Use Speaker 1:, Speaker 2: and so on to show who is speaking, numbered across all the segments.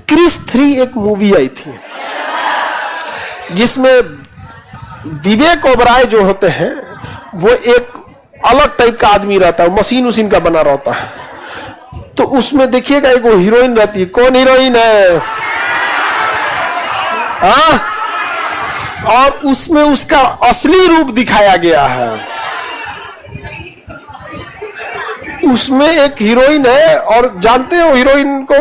Speaker 1: Chris 3 एक movie आई थी जिसमें विवेक ओबराय जो होते हैं वो एक अलग टाइप का आदमी रहता है, मशीन उसीन का बना रहता है। तो उसमें देखिएगा एक वो हीरोइन रहती है। कौन हीरोइन है? और उसमें उसका असली रूप दिखाया गया है। उसमें एक हीरोइन है और जानते हो हीरोइन को?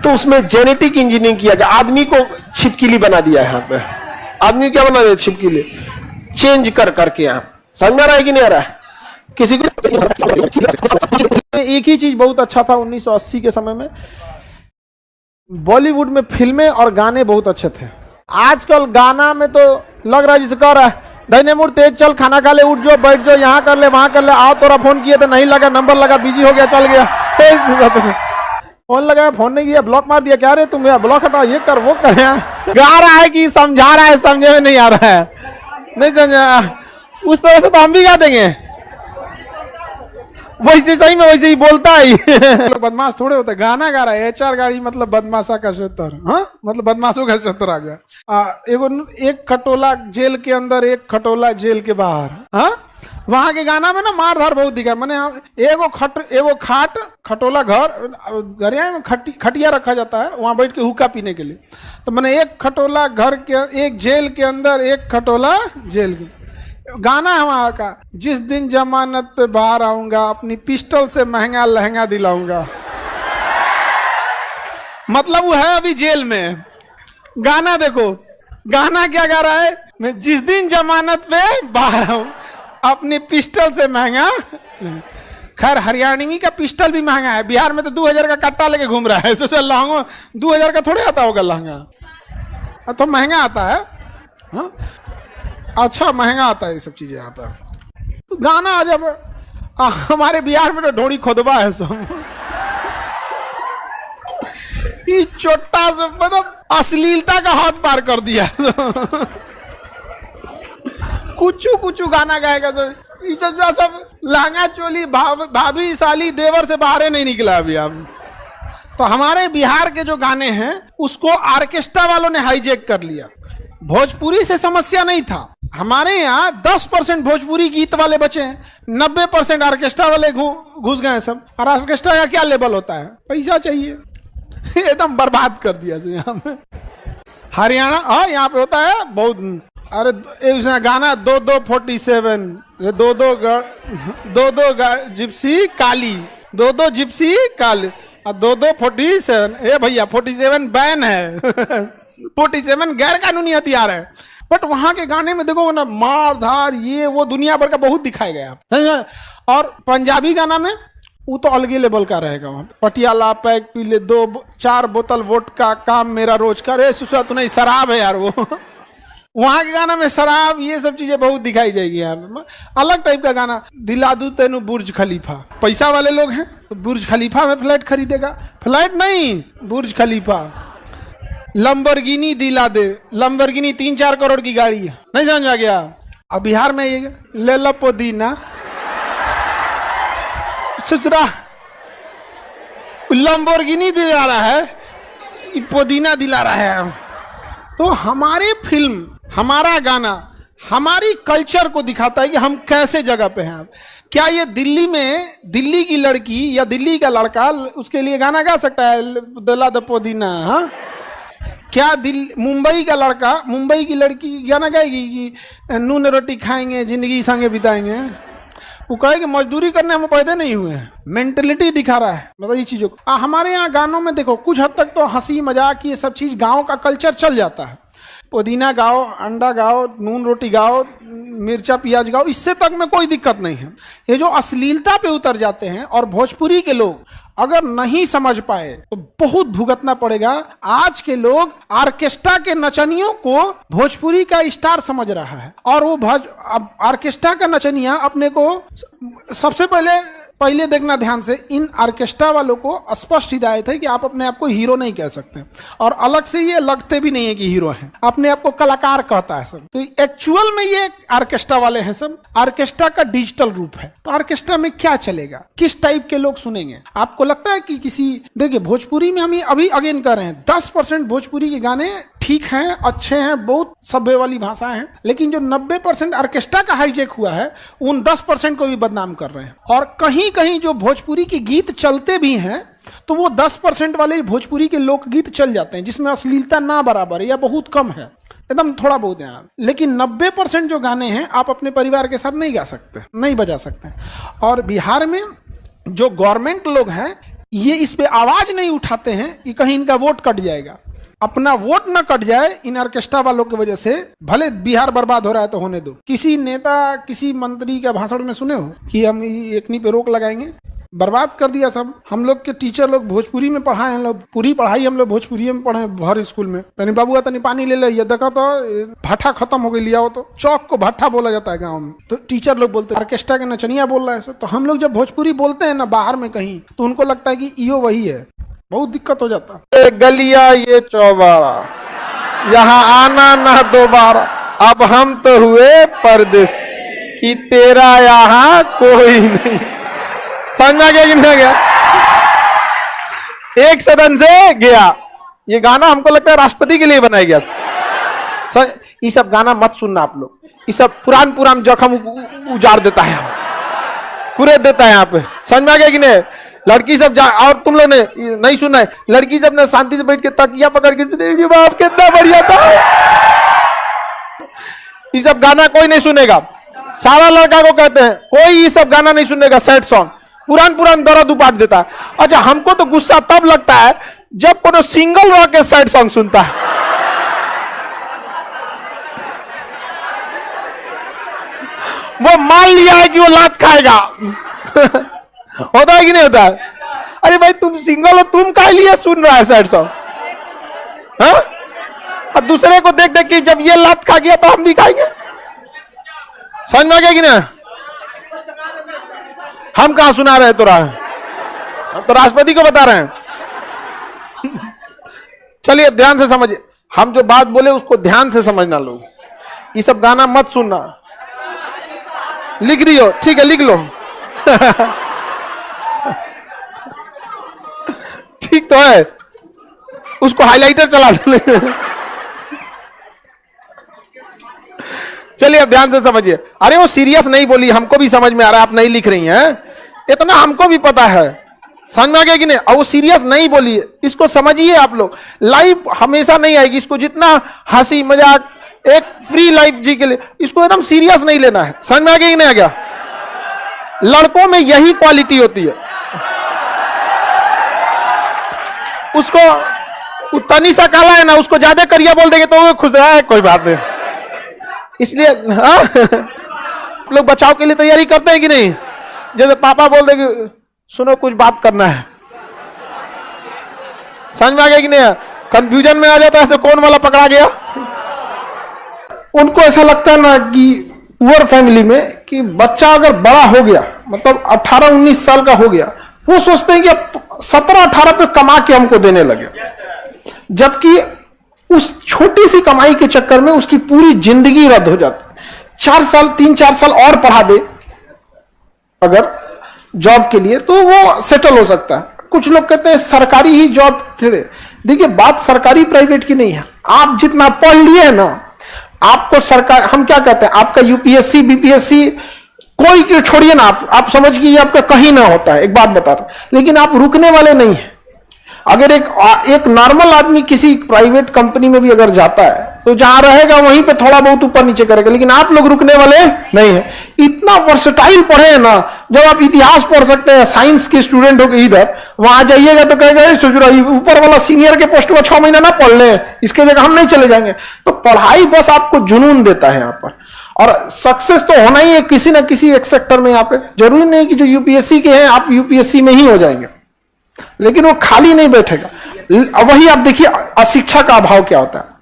Speaker 1: तो उसमें जेनेटिक इंजीनियरिंग किया गया, आदमी को छिपकली बना दिया है। यहाँ पे आदमी क्या बना दिया? छिपकली चेंज कर करके। यहाँ समझ में आ रहा है कि नहीं आ रहा है किसी को? एक ही चीज बहुत अच्छा था 1980 के समय में, बॉलीवुड में फिल्में और गाने बहुत अच्छे थे। आजकल गाना में तो लग रहा है जिसे कह रहा है दैने मुड़ तेज चल, खाना खा ले, उठ जाओ, बैठ जाओ, यहाँ कर ले, वहां कर ले, आओ तोरा फोन किए तो नहीं लगा, नंबर लगा, बिजी हो गया, चल गया, फोन लगाया, फोन नहीं किया, ब्लॉक मार दिया, क्या रे तुम यार, ब्लॉक हटाओ, ये कर वो कर। गा रहा है कि समझा रहा है, समझे में नहीं आ रहा है, नहीं समझा। उस तरह से तो हम भी गा देंगे, वैसे सही में वैसे ही बोलता है। लोग बदमाश थोड़े होते, गाना गा रहा है। HR गाड़ी मतलब बदमाशा का क्षेत्र, हाँ मतलब बदमाशों का क्षेत्र आ गया। एक खटोला जेल के अंदर, एक खटोला जेल के बाहर। हाँ वहां के गाना में ना मार धार बहुत दिखा। मैंने एगो खाट खटोला घर में खटिया रखा जाता है, वहां बैठ के हुक्का पीने के लिए। तो मैंने एक खटोला घर के, एक जेल के अंदर, एक खटोला जेल के। गाना है वहां का, जिस दिन जमानत पे बाहर आऊंगा अपनी पिस्टल से महंगा लहंगा दिलाऊंगा। मतलब वो है अभी जेल में। गाना देखो, गाना क्या गा रहा है? मैं जिस दिन जमानत पे बाहर आऊं अपनी पिस्टल से महंगा। खैर हरियाणवी का पिस्टल भी महंगा है, बिहार में तो 2000 का कट्टा लेके घूम रहा है। सोचो लहंगा 2000 का थोड़े आता होगा लहंगा, तो महंगा आता है। हाँ अच्छा महंगा आता है ये सब चीजें यहाँ पे। तो गाना जब हमारे बिहार में तो ढोड़ी खोदबा है सब। ये छोटा सा मतलब अश्लीलता का हाथ पार कर दिया। कुछ गाना गाएगा तो सब लहंगा चोली भाभी साली देवर से बाहर नहीं निकला अभी। अब तो हमारे बिहार के जो गाने हैं उसको ऑर्केस्ट्रा वालों ने हाईजैक कर लिया। भोजपुरी से समस्या नहीं था, हमारे यहाँ 10% भोजपुरी गीत वाले बचे हैं, 90% ऑर्केस्ट्रा वाले घुस गए सब। और ऑर्केस्ट्रा का क्या लेवल होता है? पैसा चाहिए। एकदम बर्बाद कर दिया यहाँ पे। हरियाणा हाँ यहाँ पे होता है बहुत। अरे एक गाना 2247 दो जिप्सी काली, 2 जिप्सी काली और 247। ए भैया 47 बैन है। 47 गैर कानूनी हथियार है। बट वहां के गाने में देखो ना, मार धार ये वो दुनिया भर का बहुत दिखाया गया। और पंजाबी गाना में वो तो अलग लेवल का रहेगा। वहां पटियाला पैक पी ले 2-4 बोतल वोडका, काम मेरा रोज का। रे सुसा तो नहीं, शराब है यार वो। वहां के गाना में शराब ये सब चीजें बहुत दिखाई जाएगी यार। अलग टाइप का गाना। दिला दूं तेनू बुर्ज खलीफा। पैसा वाले लोग हैं तो बुर्ज खलीफा में फ्लैट खरीदेगा। फ्लैट नहीं, बुर्ज खलीफा। लंबरगिनी दिला दे, लंबरगिनी 3-4 करोड़ की गाड़ी है, नहीं समझ आ गया। अब बिहार में ये ले लो पुदीना, सुचरा लंबरगिनी दिला रहा है, पुदीना दिला रहा है। तो हमारे फिल्म, हमारा गाना हमारी कल्चर को दिखाता है कि हम कैसे जगह पे हैं। क्या ये दिल्ली में दिल्ली की लड़की या दिल्ली का लड़का उसके लिए गाना गा सकता है दिला दो पुदीना? हाँ क्या मुंबई का लड़का मुंबई की लड़की गाना गाएगी कि नून रोटी खाएंगे जिंदगी संगे बिताएंगे? वो कहेगी मजदूरी करने हम पैदा नहीं हुए हैं। मेंटेलिटी दिखा रहा है मतलब ये चीजों को। हमारे यहाँ गानों में देखो कुछ हद तक तो हंसी मजाक ये सब चीज गाँव का कल्चर चल जाता है। पुदीना गाओ, अंडा गाओ, नून रोटी गाओ, मिर्चा प्याज गाओ, इससे तक में कोई दिक्कत नहीं है। ये जो अश्लीलता पे उतर जाते हैं और भोजपुरी के लोग अगर नहीं समझ पाए तो बहुत भुगतना पड़ेगा। आज के लोग ऑर्केस्ट्रा के नचनियों को भोजपुरी का स्टार समझ रहा है और वो ऑर्केस्ट्रा का नचनिया अपने को सबसे पहले पहले देखना ध्यान से, इन ऑर्केस्ट्रा वालों को स्पष्ट हिदायत है कि आप अपने आप को हीरो नहीं कह सकते, और अलग से ये लगते भी नहीं है कि हीरो हैं, अपने आप को कलाकार कहता है सब। तो एक्चुअल में ये ऑर्केस्ट्रा वाले हैं सब, ऑर्केस्ट्रा का डिजिटल रूप है। तो ऑर्केस्ट्रा में क्या चलेगा, किस टाइप के लोग सुनेंगे? आपको लगता है कि किसी, देखिए भोजपुरी में हम अभी अगेन कर रहे हैं, 10% भोजपुरी के गाने ठीक हैं, अच्छे हैं, बहुत सभ्य वाली भाषा है, लेकिन जो 90% ऑर्केस्ट्रा का हाईजेक हुआ है उन 10% को भी बदनाम कर रहे हैं। और कहीं कहीं जो भोजपुरी के गीत चलते भी हैं तो वो 10% वाले भोजपुरी के लोकगीत चल जाते हैं जिसमें अश्लीलता ना बराबर है या बहुत कम है, एकदम थोड़ा बहुत है। लेकिन 90% जो गाने हैं आप अपने परिवार के साथ नहीं गा सकते, नहीं बजा सकते। और बिहार में जो गवर्नमेंट लोग हैं ये इस पे आवाज नहीं उठाते हैं कि कहीं इनका वोट कट जाएगा। अपना वोट न कट जाए इन ऑर्केस्ट्रा वालों की वजह से, भले बिहार बर्बाद हो रहा है तो होने दो। किसी नेता, किसी मंत्री का भाषण में सुने हो कि हम एकनी पे रोक लगाएंगे? बर्बाद कर दिया सब। हम लोग के टीचर लोग भोजपुरी में पढ़ाए हैं, लोग पूरी पढ़ाई हम लोग भोजपुरी में पढ़े हर स्कूल में। तनी बाबू तनी पानी ले ले, ये देखा तो भाटा खत्म हो गई, लिया हो तो चौक को भाटा बोला जाता है गाँव में। तो टीचर लोग बोलते हैं ऑर्केस्ट्रा के नचनिया बोल रहा है। तो हम लोग जब भोजपुरी बोलते हैं ना बाहर में कहीं, तो उनको लगता है कि इयो वही है, बहुत दिक्कत हो जाता।
Speaker 2: ये गलिया ये चौबारा, यहाँ आना ना दोबारा, अब हम तो हुए परदेश कि तेरा यहाँ कोई नहीं। समझ में गया कि नहीं गया? एक सदन से गया। ये गाना हमको लगता है राष्ट्रपति के लिए बनाया गया था। ये सब गाना मत सुनना आप लोग, ये सब पुरान जख्म उजाड़ देता है, कुरेद देता है यहाँ पे। समझ में आ गया कि नहीं? लड़की सब और तुम लोग ने नहीं सुना है, लड़की जब ने शांति से बैठ के तकिया पकड़ के सुनेगी, बाप कितना बढ़िया था। ये सब गाना कोई नहीं सुनेगा। सारा लड़का को कहते हैं कोई ये सब गाना नहीं सुनेगा, सैड सॉन्ग पुरान दर्द उपाट देता है। अच्छा, हमको तो गुस्सा तब लगता है जब कोनो सिंगल रह के सैड सॉन्ग सुनता है। वो मान लिया है कि वो लात खाएगा। होता है कि नहीं होता है? अरे भाई तुम सिंगल हो, तुम काहे लिए सुन रहा है सैड सॉन्ग? हाँ? और दूसरे को देख देख के जब ये लात खा गया तो हम भी खाएंगे। समझ में आ गया कि नहीं? हम कहां सुना रहे तो हम तो राष्ट्रपति को बता रहे हैं। चलिए ध्यान से समझिए, हम जो बात बोले उसको ध्यान से समझना लोग। ये सब गाना मत सुनना। लिख रही हो? ठीक है, लिख लो। ठीक तो है, उसको हाइलाइटर चला दो। चलिए अब ध्यान से समझिए। अरे वो सीरियस नहीं बोली, हमको भी समझ में आ रहा है, आप नहीं लिख रही हैं, इतना हमको भी पता है। समझ में आ गया कि नहीं? और वो सीरियस नहीं बोली, इसको समझिए आप लोग। लाइफ हमेशा नहीं आएगी, इसको जितना हंसी मजाक, एक फ्री लाइफ जी के लिए, इसको एकदम सीरियस नहीं लेना है। समझ में आ गया कि नहीं आ गया? यही क्वालिटी होती है। उसको तनी सा काला है ना, उसको ज्यादा करिया बोल देंगे तो वो खुश है, कोई बात नहीं। इसलिए लोग बचाव के लिए तैयारी करते हैं कि नहीं? जैसे पापा बोल देंगे सुनो कुछ बात करना है, समझ में आ गया कि नहीं? कंफ्यूजन में आ जाता है कौन वाला पकड़ा गया। उनको ऐसा लगता है ना कि पुअर फैमिली में कि बच्चा अगर बड़ा हो गया, मतलब 18-19 साल का हो गया, वो सोचते हैं कि अब 17-18 पे कमा के हमको देने लगे, जबकि उस छोटी सी कमाई के चक्कर में उसकी पूरी जिंदगी रद्द हो जाती है। 3-4 साल और पढ़ा दे अगर जॉब के लिए तो वो सेटल हो सकता है। कुछ लोग कहते हैं सरकारी ही जॉब। देखिए बात सरकारी प्राइवेट की नहीं है, आप जितना पढ़ लिए है ना, आपको सरकार, हम क्या कहते हैं, आपका यूपीएससी बीपीएससी कोई क्यों छोड़िए ना, आप समझिए आपका कहीं ना होता है, एक बात बता रहा हूं, लेकिन आप रुकने वाले नहीं है। अगर एक नॉर्मल आदमी किसी प्राइवेट कंपनी में भी अगर जाता है तो जहां रहेगा वहीं पे थोड़ा बहुत ऊपर नीचे करेगा, लेकिन आप लोग रुकने वाले नहीं है। इतना वर्सेटाइल पढ़े हैं ना, जब आप इतिहास पढ़ सकते हैं, साइंस के स्टूडेंट हो गए इधर, वहां जाइएगा तो कहेगा सोच रहा ऊपर वाला सीनियर के पोस्ट में 6 महीना ना पढ़ ले, इसके जगह हम नहीं चले जाएंगे। तो पढ़ाई बस आपको जुनून देता है यहाँ पर, और सक्सेस तो होना ही है किसी ना किसी एक सेक्टर में। यहाँ पे जरूरी नहीं कि जो यूपीएससी के हैं आप यूपीएससी में ही हो जाएंगे, लेकिन वो खाली नहीं बैठेगा। वही आप देखिए अशिक्षा का अभाव क्या होता है।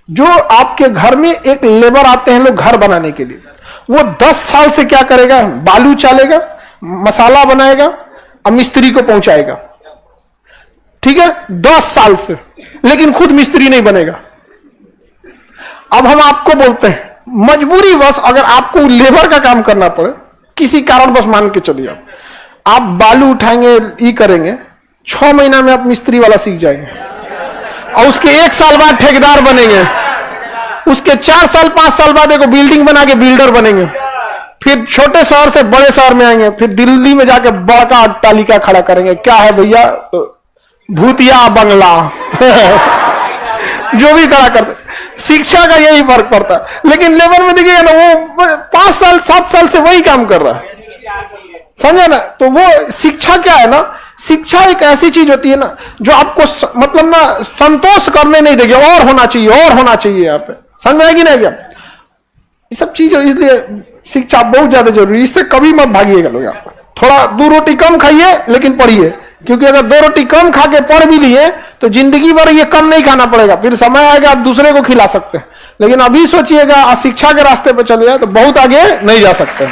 Speaker 2: जो आपके घर में एक लेबर आते हैं लोग घर बनाने के लिए, वो 10 साल से क्या करेगा, बालू चालेगा, मसाला बनाएगा और मिस्त्री को पहुंचाएगा, ठीक है, 10 साल से, लेकिन खुद मिस्त्री नहीं बनेगा। अब हम आपको बोलते हैं मजबूरी बस अगर आपको लेबर का काम करना पड़े, किसी कारण बस मान के चलिए आप बालू उठाएंगे, ये करेंगे, 6 महीना में आप मिस्त्री वाला सीख जाएंगे और उसके 1 साल बाद ठेकेदार बनेंगे, उसके 4 साल 5 साल बाद एक बिल्डिंग बना के बिल्डर बनेंगे, फिर छोटे शहर से बड़े शहर में आएंगे, फिर दिल्ली में जाके बड़का अट्टालिका खड़ा करेंगे। क्या है भैया, भूतिया बंगला जो भी खड़ा करते। शिक्षा का यही फर्क पड़ता है। लेकिन लेबर में देखिएगा ना, वो 5 साल 7 साल से वही काम कर रहा है, समझे ना। तो वो शिक्षा क्या है ना, शिक्षा एक ऐसी चीज होती है ना जो आपको मतलब ना संतोष करने नहीं देगी, और होना चाहिए और होना चाहिए। यहाँ पे समझ में आएगी ना क्या ये सब चीज। इसलिए शिक्षा बहुत ज्यादा जरूरी है, इससे कभी मत भागिएगा लोग। यहाँ थोड़ा 2 रोटी कम खाइए लेकिन पढ़िए, क्योंकि अगर 2 रोटी कम खा के पढ़ भी लिए तो जिंदगी भर ये कम नहीं खाना पड़ेगा, फिर समय आएगा आप दूसरे को खिला सकते हैं। लेकिन अभी सोचिएगा शिक्षा के रास्ते पर चले जाए तो बहुत आगे नहीं जा सकते।